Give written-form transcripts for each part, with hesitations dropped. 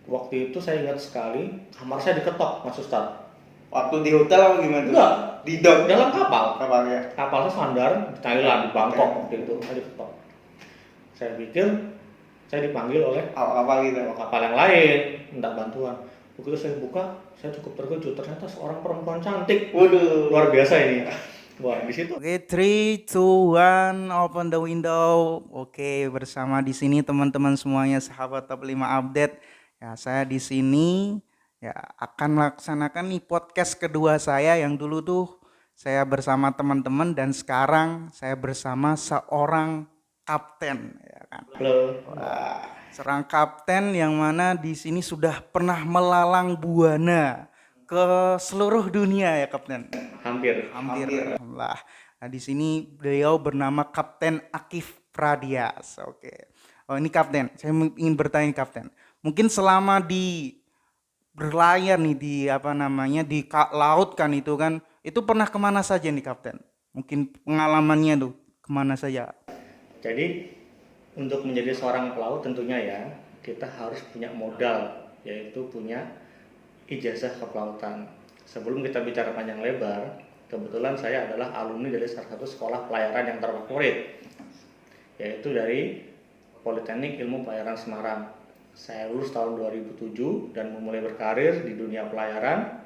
Waktu itu saya ingat sekali, kamar saya diketok, Mas Ustadz. Waktu di hotel apa gimana tuh? Enggak, Di dock. dalam kapal. Kapalnya. Kapal saya sandar di Thailand, di Bangkok waktu itu, saya diketok. Saya pikir saya dipanggil oleh Awak kapal gitu. kapal yang lain, minta bantuan. Begitu saya buka, saya cukup terkejut. Ternyata seorang perempuan cantik. Waduh. Luar biasa ini. Wah, di situ. Oke, 3, 2, 1, open the window. Oke, bersama di sini teman-teman semuanya sahabat Top 5 Update. Ya, saya di sini ya akan melaksanakan nih podcast kedua saya yang dulu tuh saya bersama teman-teman dan sekarang saya bersama seorang kapten ya kan. Halo. Wah, seorang kapten yang mana di sini sudah pernah melalang buana ke seluruh dunia ya kapten. Hampir. Hampir. Alhamdulillah. Nah, di sini beliau bernama Kapten Akif Pradias. Oke. Oh, ini kapten. Saya ingin bertanya kapten. Mungkin selama di berlayar nih di di laut kan, itu pernah kemana saja nih kapten? Mungkin pengalamannya tuh kemana saja? Jadi untuk menjadi seorang pelaut tentunya ya kita harus punya modal, yaitu punya ijazah kepelautan. Sebelum kita bicara panjang lebar, kebetulan saya adalah alumni dari salah satu sekolah pelayaran yang terfavorit, yaitu dari Politeknik Ilmu Pelayaran Semarang. Saya lulus tahun 2007 dan memulai berkarir di dunia pelayaran.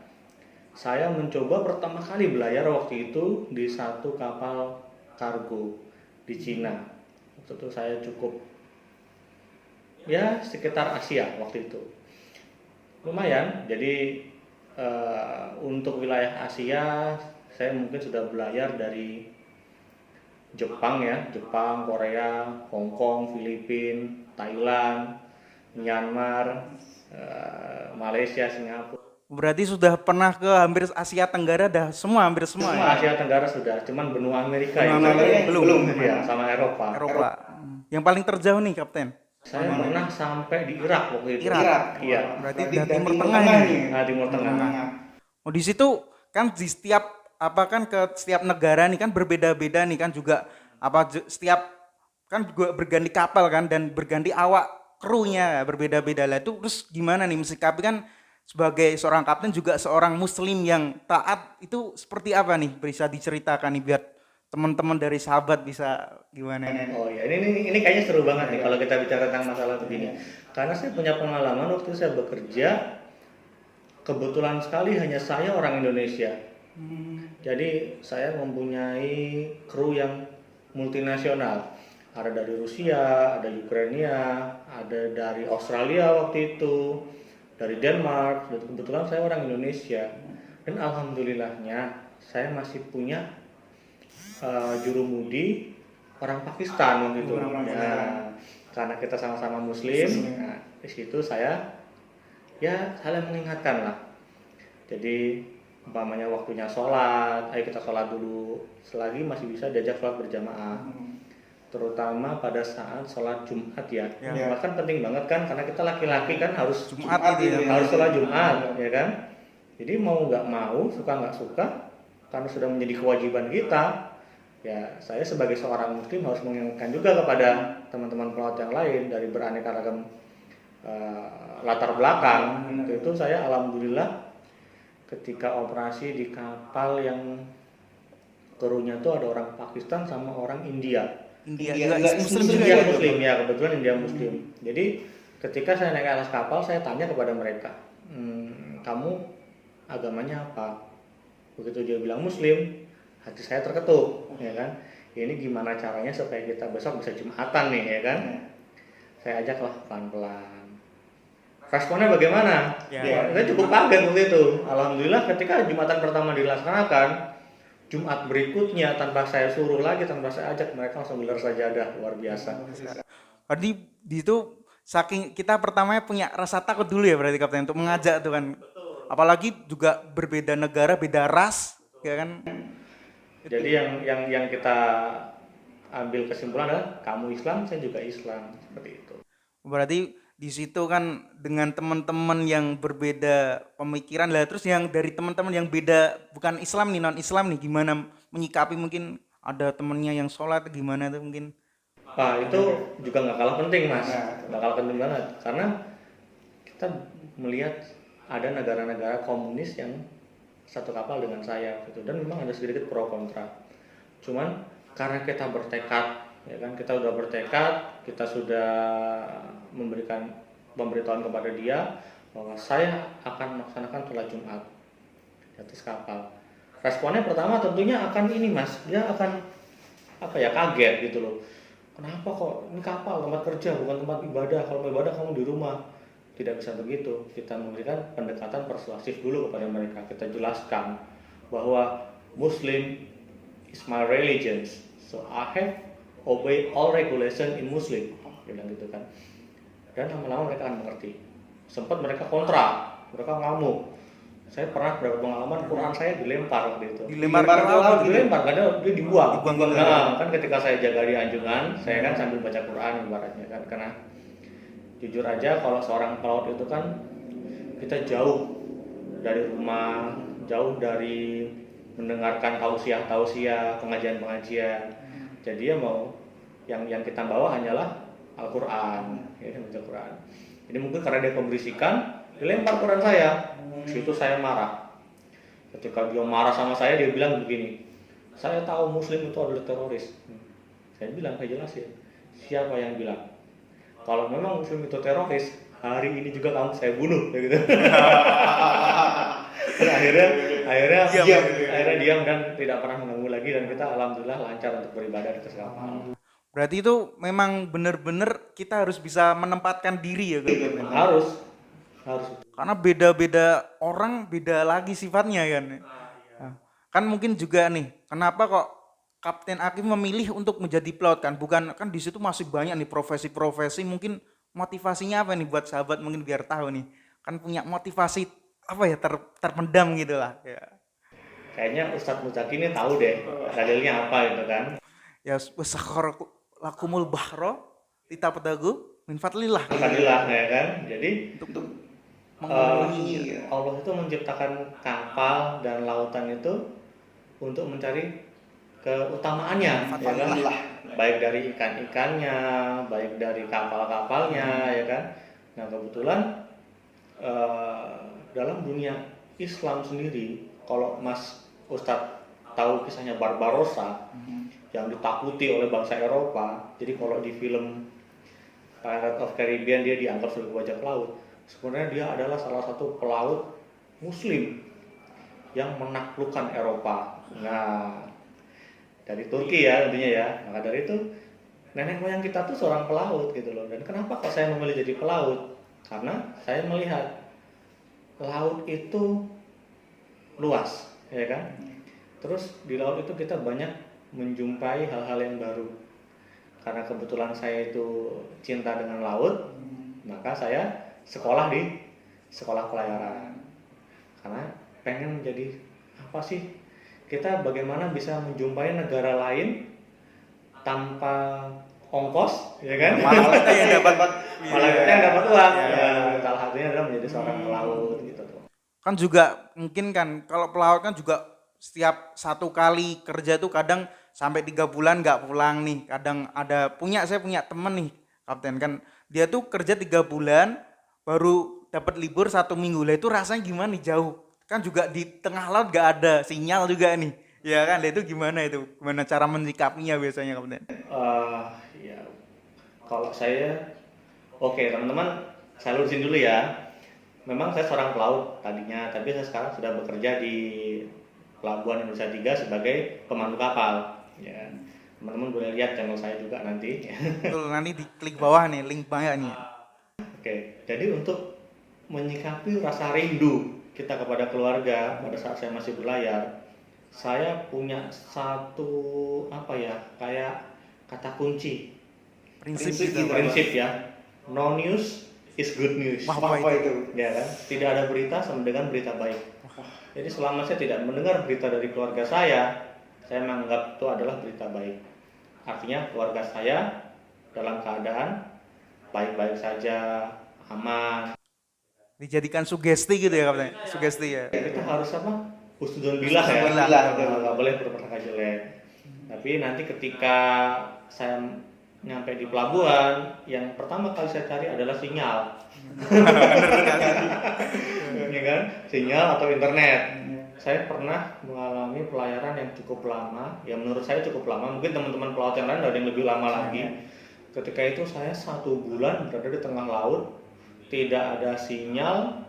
Saya mencoba pertama kali belayar waktu itu di satu kapal kargo di Cina. Waktu itu saya cukup ya sekitar Asia waktu itu. Lumayan, jadi untuk wilayah Asia saya mungkin sudah belayar dari Jepang ya, Jepang, Korea, Hong Kong, Filipina, Thailand, Myanmar, Malaysia, Singapura. Berarti sudah pernah ke hampir Asia Tenggara hampir semua ya? Asia Tenggara sudah, cuman benua Amerika Benua Amerika belum. Ya, sama Eropa. Yang paling terjauh nih kapten? Saya pernah sampai di Irak waktu itu. Irak. Iya. Berarti Berarti di dari Timur Timur Tengah Tengah ini. nih. Nah, Timur Tengah. Oh, di situ kan di setiap ke setiap negara nih kan berbeda-beda nih kan juga setiap kan juga berganti kapal kan dan berganti awak krunya berbeda-beda lah. Itu terus gimana nih mensikapi kan sebagai seorang kapten juga seorang muslim yang taat, itu seperti apa nih, bisa diceritakan nih biar teman-teman dari sahabat bisa gimana nih? Oh ya, ini kayaknya seru banget nih kalau kita bicara tentang masalah begini. Karena saya punya pengalaman waktu saya bekerja, kebetulan sekali hanya saya orang Indonesia. Jadi saya mempunyai kru yang multinasional. Ada dari Rusia, ada Ukraina, ada dari Australia waktu itu, dari Denmark. Kebetulan saya orang Indonesia. Dan alhamdulillahnya saya masih punya jurumudi orang Pakistan waktu itu. Ya, karena kita sama-sama Muslim, nah, di situ saya ya saling mengingatkan lah. Jadi umpamanya waktunya sholat, ayo kita sholat dulu. Selagi masih bisa diajak sholat berjamaah. Terutama pada saat sholat Jumat ya. Jumat kan penting banget kan, karena kita laki-laki kan harus Jumat harus sholat Jumat, ya kan. Jadi mau nggak mau, suka nggak suka, karena sudah menjadi kewajiban kita. Ya, saya sebagai seorang muslim harus mengingatkan juga kepada teman-teman pelaut yang lain dari beraneka ragam latar belakang. Itu saya alhamdulillah ketika operasi di kapal yang krunya itu ada orang Pakistan sama orang India. India Muslim juga ya, Muslim ya, kebetulan India Muslim. Jadi ketika saya naik ke atas kapal, saya tanya kepada mereka, kamu agamanya apa? Begitu dia bilang Muslim, hati saya terketuk, ya kan? Ini gimana caranya supaya kita besok bisa Jumatan nih, ya kan? Saya ajaklah pelan-pelan. Responnya bagaimana? Ya, saya cukup kaget waktu itu. Alhamdulillah ketika Jumatan pertama dilaksanakan, Jumat berikutnya tanpa saya suruh lagi, tanpa saya ajak, mereka langsung gelar sajadah, luar biasa. Jadi di itu saking kita pertamanya punya rasa takut dulu ya berarti kapten untuk mengajak tuh kan. Apalagi juga berbeda negara, beda ras, ya kan? Jadi yang kita ambil kesimpulan adalah kamu Islam, saya juga Islam, seperti itu. Berarti di situ kan dengan teman-teman yang berbeda pemikiran lah, terus yang dari teman-teman yang beda bukan Islam nih, non Islam nih, gimana menyikapi? Mungkin ada temennya yang sholat gimana tuh mungkin? Itu juga nggak kalah penting mas, nggak kalah penting banget karena kita melihat ada negara-negara komunis yang satu kapal dengan saya gitu, dan memang ada sedikit pro kontra. Cuman karena kita bertekad, ya kan, kita udah bertekad, kita sudah memberikan pemberitahuan kepada dia bahwa saya akan melaksanakan sholat Jumat di atas kapal. Responnya pertama tentunya akan ini mas, dia akan kaget gitu loh. Kenapa kok ini kapal, tempat kerja bukan tempat ibadah, kalau mau ibadah kamu di rumah. Tidak bisa begitu. Kita memberikan pendekatan persuasif dulu kepada mereka. Kita jelaskan bahwa Muslim is my religion, so I have obey all regulation in Muslim, bilang gitu kan. Dan lama-lama mereka akan mengerti. Sempat mereka kontra, mereka ngamuk. Saya pernah berapa pengalaman Quran saya dilempar waktu itu. Dilempar ke laut, dilempar karena dia dibuang. Nah, kan ketika saya jaga di anjungan, saya kan sambil baca Quran ibaratnya kan, karena jujur aja kalau seorang pelaut itu kan kita jauh dari rumah, jauh dari mendengarkan tausiah, pengajian. Jadi ya mau yang kita bawa hanyalah Al-Qur'an, ya baca Quran. Jadi mungkin karena dia pemberisikan, dilempar Quran saya. Situ saya marah. Ketika dia marah sama saya, dia bilang begini, saya tahu Muslim itu adalah teroris. Saya bilang, saya jelasin, siapa yang bilang? Kalau memang Muslim itu teroris, hari ini juga kamu saya bunuh, ya gitu. akhirnya diam dan tidak pernah mengganggu lagi, dan kita alhamdulillah lancar untuk beribadah di atas kapal. Berarti itu memang benar-benar kita harus bisa menempatkan diri ya kan? Harus. Karena beda-beda orang, beda lagi sifatnya kan. Nah, kan mungkin juga nih, kenapa kok Kapten Akif memilih untuk menjadi pelaut kan? Bukan kan di situ masih banyak nih profesi-profesi, mungkin motivasinya apa nih buat sahabat mungkin biar tahu nih. Kan punya motivasi apa ya terpendam gitu lah. Ya. Kayaknya Ustadz Muzaki ini tahu deh dalilnya apa gitu kan. Ya wasakhara lakumul bahro litaptagu min fadlillah. Fadlillah ya kan. Jadi untuk Allah itu menciptakan kapal dan lautan itu untuk mencari keutamaannya, ya kan? Baik dari ikan-ikannya, baik dari kapal-kapalnya, ya kan? Nah kebetulan dalam dunia Islam sendiri, kalau Mas Ustadz tahu kisahnya Barbarossa yang ditakuti oleh bangsa Eropa, jadi kalau di film Pirates of Caribbean dia dianggap sebagai bajak laut. Sebenarnya dia adalah salah satu pelaut Muslim yang menaklukkan Eropa. Nah, dari Turki ya tentunya ya. Maka dari itu nenek moyang kita tuh seorang pelaut gitu loh. Dan kenapa kok saya memilih jadi pelaut? Karena saya melihat laut itu luas, ya kan? Terus di laut itu kita banyak menjumpai hal-hal yang baru. Karena kebetulan saya itu cinta dengan laut, maka saya sekolah di sekolah pelayaran. Karena pengen menjadi apa sih? Kita bagaimana bisa menjumpai negara lain tanpa ongkos, ya kan? Malah kita yang dapat uang. Ya, salah satunya adalah menjadi seorang pelaut gitu tuh. Kan juga mungkin kan kalau pelaut kan juga setiap satu kali kerja tuh kadang sampai 3 bulan nggak pulang nih. Kadang saya punya temen nih kapten kan, dia tuh kerja 3 bulan baru dapat libur 1 minggu. Lah itu rasanya gimana nih, jauh kan juga di tengah laut nggak ada sinyal juga nih, ya kan? Itu gimana cara menyikapinya biasanya kapten? Ya kalau saya teman-teman saya lurusin dulu ya. Memang saya seorang pelaut tadinya, tapi saya sekarang sudah bekerja di Pelabuhan Indonesia 3 sebagai pemandu kapal. Ya, teman-teman boleh lihat channel saya juga nanti. Betul, nanti di klik bawah nih, link banyak nih. Oke, jadi untuk menyikapi rasa rindu kita kepada keluarga pada saat saya masih berlayar, saya punya satu kayak kata kunci. Prinsip ya. No news is good news. Apa itu? Ya kan? Tidak ada berita sama dengan berita baik. Jadi selama saya tidak mendengar berita dari keluarga saya menganggap itu adalah berita baik. Artinya keluarga saya dalam keadaan baik-baik saja, aman. Dijadikan sugesti gitu ya kapten? Sugesti ya. Kita harus husnuzon billah ya. Nggak boleh berprasangka jelek. Tapi nanti ketika saya nyampe di pelabuhan, yang pertama kali saya cari adalah sinyal. sinyal atau internet. Saya pernah mengalami pelayaran yang cukup lama, ya menurut saya cukup lama, mungkin teman-teman pelaut yang lain ada yang lebih lama lagi. Ketika itu saya 1 bulan berada di tengah laut, tidak ada sinyal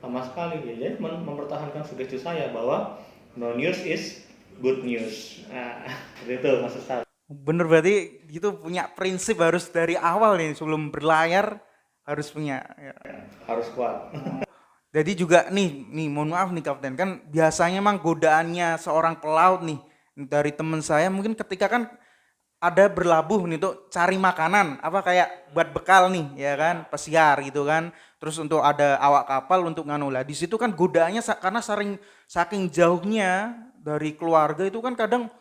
sama sekali. Jadi mempertahankan sugesti saya bahwa no news is good news. Nah, itu maksud saya. Bener, berarti gitu punya prinsip harus dari awal nih sebelum berlayar harus punya. Ya. Harus kuat. Jadi juga nih mohon maaf nih Kapten, kan biasanya emang godaannya seorang pelaut nih dari temen saya mungkin ketika kan ada berlabuh nih tuh cari makanan apa kayak buat bekal nih ya kan pesiar gitu kan, terus untuk ada awak kapal untuk nganu lah di situ kan godaannya karena saking jauhnya dari keluarga itu kan kadang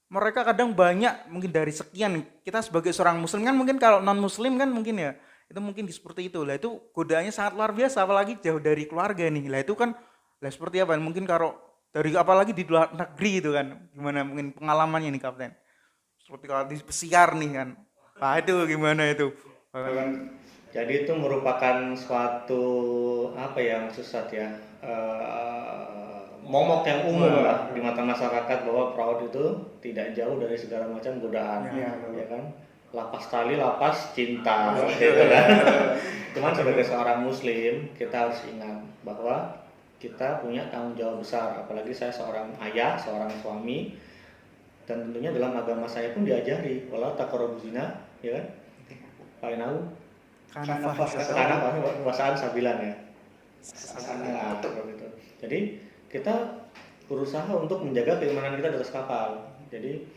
mereka kadang banyak mungkin dari sekian kita sebagai seorang muslim kan mungkin kalau non muslim kan mungkin ya itu mungkin seperti itu lah, itu godaannya sangat luar biasa apalagi jauh dari keluarga nih lah, itu kan lah seperti apa mungkin kalau dari apalagi di luar negeri itu kan gimana mungkin pengalamannya nih Kapten seperti kalau di pesiar nih kan, itu gimana itu. Jadi itu merupakan suatu apa ya maksud saya momok yang umum lah di mata masyarakat bahwa peraut itu tidak jauh dari segala macam godaan, ya kan? Lapas tali, lapas cinta, gitu kan? Cuman sebagai seorang muslim kita harus ingat bahwa kita punya tanggung jawab besar, apalagi saya seorang ayah, seorang suami, dan tentunya dalam agama saya pun diajari wala taqrabuz zina, ya kan? Painahu karena kekuasaan sabilan ya. Nah, gitu. Jadi kita berusaha untuk menjaga keimanan kita di atas kapal. Jadi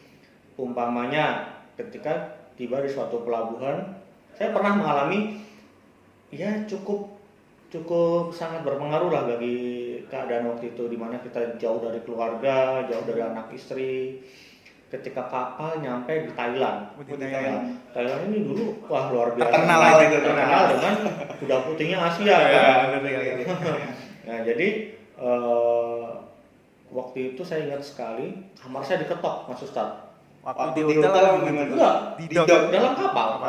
umpamanya ketika tiba di suatu pelabuhan, saya pernah mengalami ya cukup sangat berpengaruh lah bagi keadaan waktu itu, di mana kita jauh dari keluarga, jauh dari anak istri. Ketika kapal nyampe di Thailand. Thailand ini dulu wah luar biasa. Terkenal dengan kuda putihnya Asia. Kan? Nah jadi waktu itu saya ingat sekali kamar saya diketok Mas Ustadz. Waktu di hotel enggak di dalam kapal.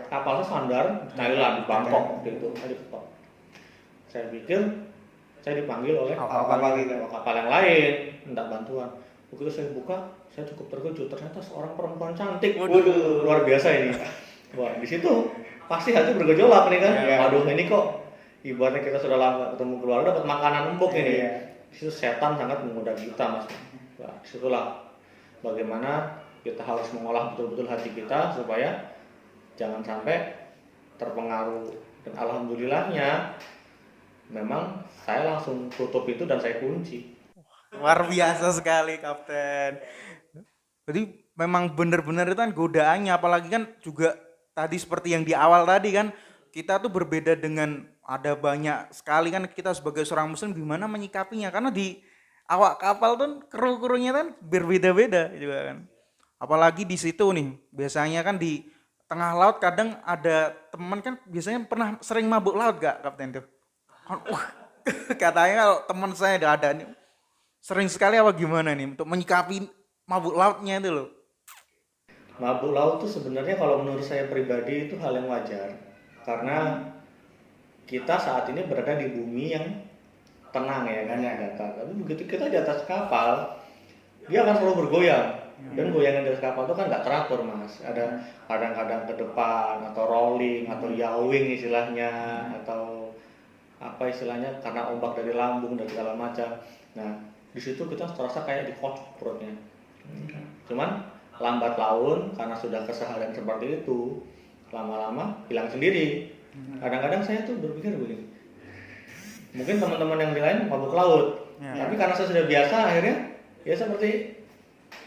Kapalnya sandar di Thailand di Bangkok waktu itu saya diketok. Saya pikir saya dipanggil oleh kapal yang lain minta bantuan. Begitu saya buka, saya cukup terkejut. Ternyata seorang perempuan cantik. Waduh, luar biasa ini. Wah, di situ pasti hati bergejolak nih kan. Waduh, ini kok ibaratnya kita sudah lama ketemu keluarga dapat makanan empuk ini. Di situ setan sangat menggoda kita, Mas. Nah, disitulah bagaimana kita harus mengolah betul-betul hati kita supaya jangan sampai terpengaruh. Dan alhamdulillahnya memang saya langsung tutup itu dan saya kunci. Luar biasa sekali Kapten. Jadi memang benar-benar itu kan godaannya, apalagi kan juga tadi seperti yang di awal tadi kan kita tuh berbeda dengan ada banyak sekali kan kita sebagai seorang muslim gimana menyikapinya, karena di awak kapal tuh kru-krunya kan berbeda-beda juga kan. Apalagi di situ nih biasanya kan di tengah laut kadang ada teman kan biasanya pernah sering mabuk laut gak Kapten tuh? Katanya kalau teman saya ada nih sering sekali apa gimana nih untuk menyikapi mabuk lautnya itu loh? Mabuk laut itu sebenarnya kalau menurut saya pribadi itu hal yang wajar, karena kita saat ini berada di bumi yang tenang ya kan, datar. Tapi begitu kita di atas kapal, dia akan selalu bergoyang. Dan goyangan di atas kapal itu kan nggak teratur Mas. Ada kadang-kadang ke depan atau rolling atau yawing istilahnya, atau apa istilahnya karena ombak dari lambung dan segala macam. Nah di situ kita terasa kayak dikocok perutnya. Cuman lambat laun karena sudah keseharian seperti itu, lama-lama hilang sendiri. Kadang-kadang saya tuh berpikir begini, mungkin teman-teman yang lain mabuk laut, tapi karena saya sudah biasa akhirnya ya seperti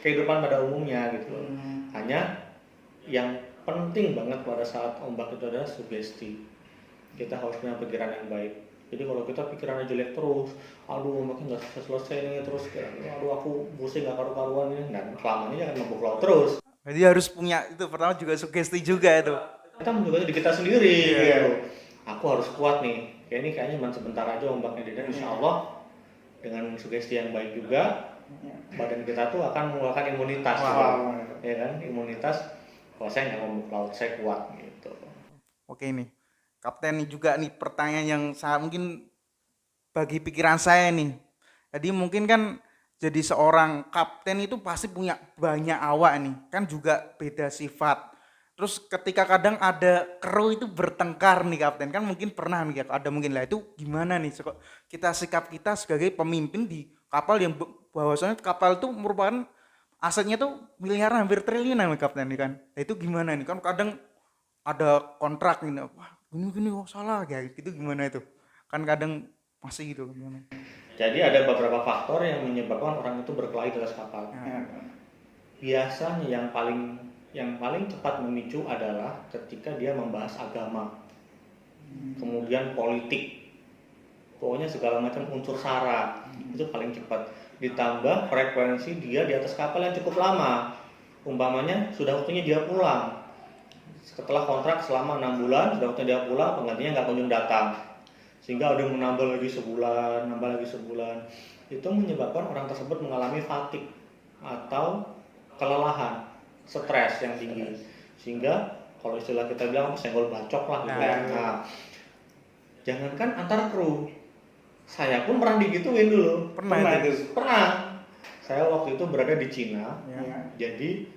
kehidupan pada umumnya gitu. Hanya yang penting banget pada saat ombak itu adalah sugesti. Kita harus punya pikiran yang baik. Jadi kalau kita pikirannya jelek terus, aduh makin nggak selesai nih terus, aduh aku pusing nggak karu-karuan ini, dan selamanya jangan mabuk laut terus. Jadi harus punya itu pertama juga sugesti juga itu. Kita menjaga diri kita sendiri. Gitu. Aku harus kuat nih. Kayaknya cuma sebentar aja ombaknya dan insya Allah dengan sugesti yang baik juga, badan kita tuh akan mengeluarkan imunitas, ya kan? Imunitas. Kalau saya nggak mabuk laut, saya kuat gitu. Oke nih. Kapten juga nih pertanyaan yang sangat mungkin bagi pikiran saya nih. Jadi mungkin kan jadi seorang kapten itu pasti punya banyak awak nih, kan juga beda sifat. Terus ketika kadang ada kru itu bertengkar nih kapten, kan mungkin pernah nih ya, ada mungkin lah itu gimana nih kita sikap kita sebagai pemimpin di kapal yang bahwasanya kapal itu merupakan asetnya tuh miliaran hampir triliunan nih kapten nih kan. Nah, itu gimana nih kan kadang ada kontrak nih, wah gini oh salah kayak gitu gimana itu? Kan kadang masih gitu gimana? Jadi ada beberapa faktor yang menyebabkan orang itu berkelahi di atas kapal. Biasanya yang paling cepat memicu adalah ketika dia membahas agama, kemudian politik, pokoknya segala macam unsur sara, itu paling cepat. Ditambah frekuensi dia di atas kapal yang cukup lama, umpamanya sudah waktunya dia pulang, setelah kontrak selama 6 bulan, sudah waktunya dia pulang, penggantinya nggak kunjung datang, sehingga ada menambah lagi sebulan, itu menyebabkan orang tersebut mengalami fatigue atau kelelahan, stres yang tinggi, sehingga kalau istilah kita bilang senggol bacok lah gitu. Nah, jangankan antar kru, saya pun pernah digituin dulu. Pernah. Saya waktu itu berada di Cina, jadi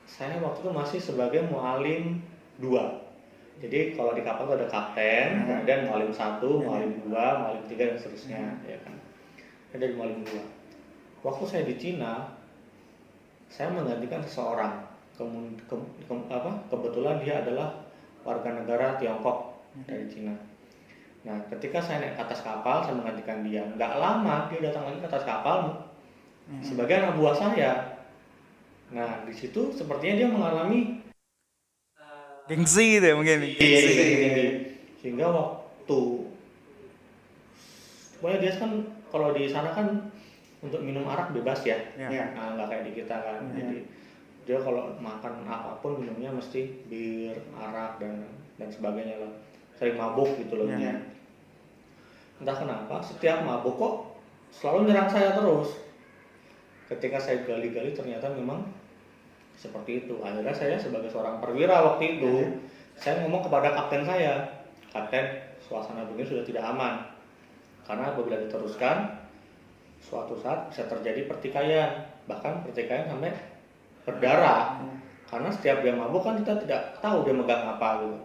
saya waktu itu masih sebagai mualim 2. Jadi kalau di kapal itu ada kapten, kemudian mualim 1, mualim 2, mualim 3 dan seterusnya, ya kan. Ada di mualim 2. Waktu saya di Cina, saya menggantikan seseorang. Kebetulan dia adalah warga negara Tiongkok dari Cina. Nah, ketika saya naik ke atas kapal, saya menggantikan dia. Nggak lama dia datang lagi ke atas kapal sebagai anak buah saya. Nah, di situ sepertinya dia mengalami gengsi gitu ya mungkin. Sehingga waktu pokoknya dia kan kalau di sana kan untuk minum arak bebas ya. Nah, nggak kayak di kita kan. Jadi dia kalau makan apapun minumnya mesti bir, arak dan sebagainya lah. Sering mabuk gitu loh. Entah kenapa setiap mabuk kok selalu nyerang saya terus. Ketika saya gali-gali ternyata memang seperti itu. Akhirnya saya sebagai seorang perwira waktu itu, saya ngomong kepada kapten saya, kapten, suasana begini sudah tidak aman. Karena apabila diteruskan, suatu saat bisa terjadi pertikaian, bahkan pertikaian sampai berdarah. Karena setiap dia mabuk kan kita tidak tahu dia megang apa gitu.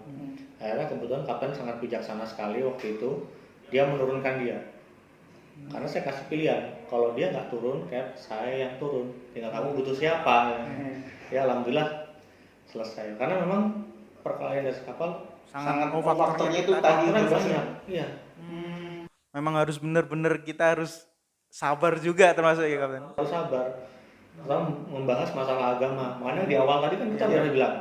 Akhirnya kebetulan kapten sangat bijaksana sekali waktu itu, dia menurunkan dia. Karena saya kasih pilihan, kalau dia nggak turun, kayak saya yang turun, tinggal kamu butuh siapa. Ya alhamdulillah selesai. Karena memang perkelahian dari kapal sangat faktornya itu tadi banyak. Iya. Memang harus benar-benar kita harus sabar juga termasuk ya kapten. Harus sabar. Kita membahas masalah agama. Makanya di awal tadi kan kita sudah bilang,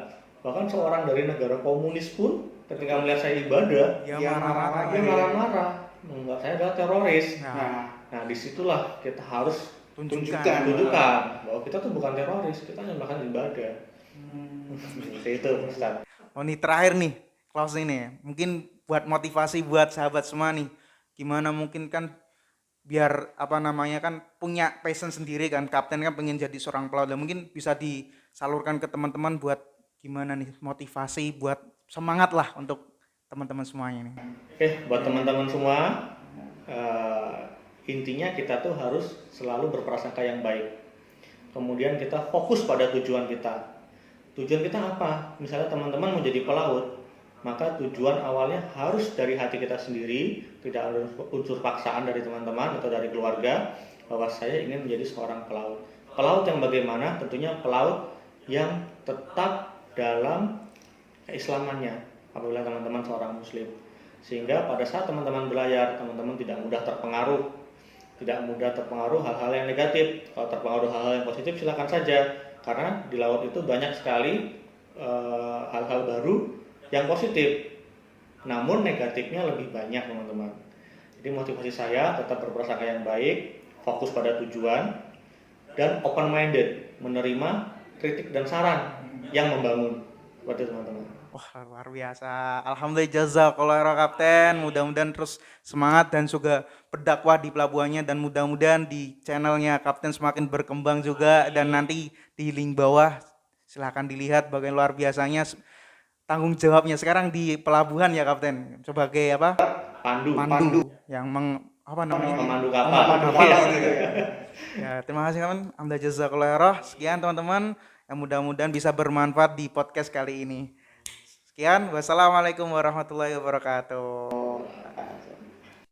bahkan seorang dari negara komunis pun ketika melihat saya ibadah, dia marah-marah. Menganggap saya adalah teroris. Nah, disitulah kita harus tunjukkan bahwa kita tuh bukan teroris, kita hanya melakukan ibadah. Seperti itu, Ustaz. Oh nih terakhir nih, close ini ya. Mungkin buat motivasi buat sahabat semua nih. Gimana mungkin kan biar kan punya passion sendiri kan, kapten kan pengen jadi seorang pelaut. Dan mungkin bisa disalurkan ke teman-teman buat gimana nih motivasi buat semangat lah untuk teman-teman semuanya nih. Oke, buat teman-teman semua, intinya kita tuh harus selalu berprasangka yang baik. Kemudian kita fokus pada tujuan kita. Tujuan kita apa? Misalnya teman-teman mau jadi pelaut, maka tujuan awalnya harus dari hati kita sendiri, tidak ada unsur paksaan dari teman-teman atau dari keluarga, bahwa saya ingin menjadi seorang pelaut. Pelaut yang bagaimana? Tentunya pelaut yang tetap dalam keislamannya. Apabila teman-teman seorang muslim, sehingga pada saat teman-teman berlayar, teman-teman tidak mudah terpengaruh hal-hal yang negatif. Kalau terpengaruh hal-hal yang positif silakan saja, karena di laut itu banyak sekali hal-hal baru yang positif, namun negatifnya lebih banyak teman-teman. Jadi motivasi saya tetap berprasangka yang baik, fokus pada tujuan, dan open minded, menerima kritik dan saran yang membangun. Seperti teman-teman. Wah luar biasa, alhamdulillah jazakallah kapten, mudah-mudahan terus semangat dan juga berdakwah di pelabuhannya, dan mudah-mudahan di channelnya kapten semakin berkembang juga, dan nanti di link bawah silahkan dilihat bagaimana luar biasanya tanggung jawabnya sekarang di pelabuhan ya kapten, sebagai apa? Pandu yang apa namanya? Pemandu kapal. Pemandu kapal gitu. Ya, terima kasih kawan. Alhamdulillah jazakallahu khairan. Sekian teman-teman. Yang mudah-mudahan bisa bermanfaat di podcast kali ini. Sekian. Wassalamualaikum warahmatullahi wabarakatuh.